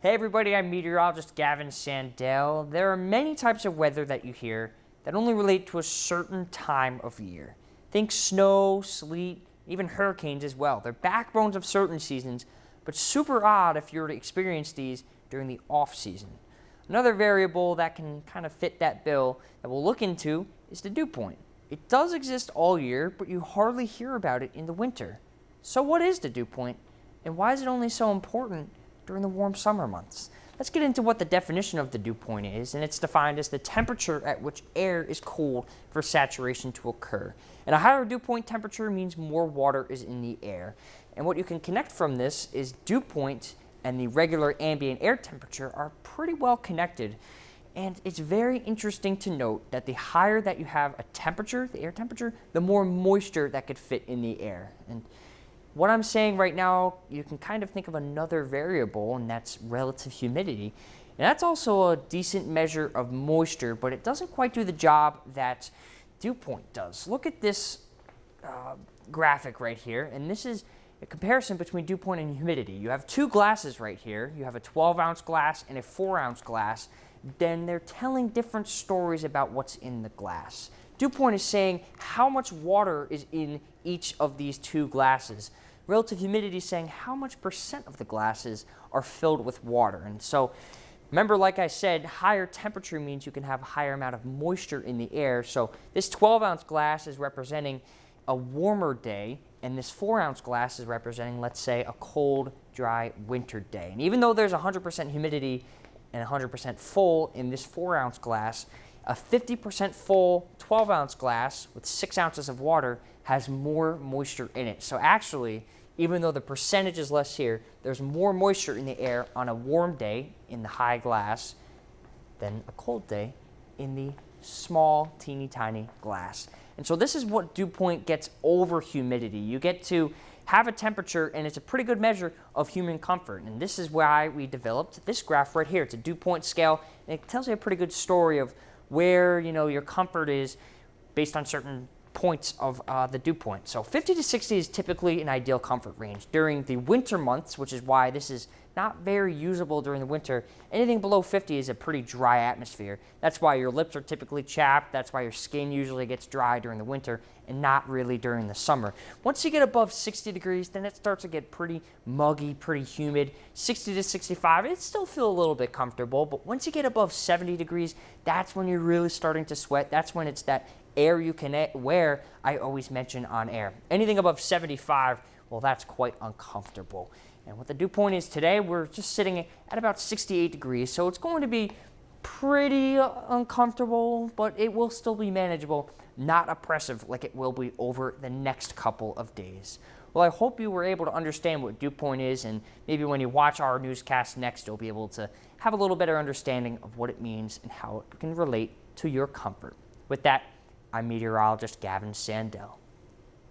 Hey everybody, I'm meteorologist Gavin Sandel. There are many types of weather that you hear that only relate to a certain time of year. Think snow, sleet, even hurricanes as well. They're backbones of certain seasons, but super odd if you were to experience these during the off season. Another variable that can kind of fit that bill that we'll look into is the dew point. It does exist all year, but you hardly hear about it in the winter. So what is the dew point, and why is it only so important during the warm summer months? Let's get into what the definition of the dew point is, and it's defined as the temperature at which air is cooled for saturation to occur. And a higher dew point temperature means more water is in the air. And what you can connect from this is dew point and the regular ambient air temperature are pretty well connected. And it's very interesting to note that the higher that you have a temperature, the air temperature, the more moisture that could fit in the air. And what I'm saying right now, you can kind of think of another variable, and that's relative humidity. And that's also a decent measure of moisture, but it doesn't quite do the job that dew point does. Look at this graphic right here, and this is a comparison between dew point and humidity. You have two glasses right here. You have a 12-ounce glass and a 4-ounce glass. Then they're telling different stories about what's in the glass. Dew point is saying how much water is in each of these two glasses. Relative humidity is saying how much percent of the glasses are filled with water. And so remember, like I said, higher temperature means you can have a higher amount of moisture in the air. So this 12-ounce glass is representing a warmer day, and this 4-ounce glass is representing, let's say, a cold, dry winter day. And even though there's 100% humidity and 100% full in this 4-ounce glass, a 50% full 12-ounce glass with 6 ounces of water has more moisture in it. So actually, even though the percentage is less here, there's more moisture in the air on a warm day in the high glass than a cold day in the small, teeny tiny glass. And so this is what dew point gets over humidity. You get to have a temperature, and it's a pretty good measure of human comfort. And this is why we developed this graph right here. It's a dew point scale, and it tells you a pretty good story of where your comfort is based on certain points of the dew point. So 50 to 60 is typically an ideal comfort range. During the winter months, which is why this is not very usable during the winter, anything below 50 is a pretty dry atmosphere. That's why your lips are typically chapped. That's why your skin usually gets dry during the winter and not really during the summer. Once you get above 60 degrees, then it starts to get pretty muggy, pretty humid. 60 to 65, it still feels a little bit comfortable, but once you get above 70 degrees, that's when you're really starting to sweat. That's when it's that air you can wear I always mention on air. Anything above 75, well, that's quite uncomfortable. And what the dew point is today, we're just sitting at about 68 degrees, so it's going to be pretty uncomfortable, but it will still be manageable, not oppressive like it will be over the next couple of days. Well, I hope you were able to understand what dew point is, and maybe when you watch our newscast next, you'll be able to have a little better understanding of what it means and how it can relate to your comfort. With that, I'm meteorologist Gavin Sandel.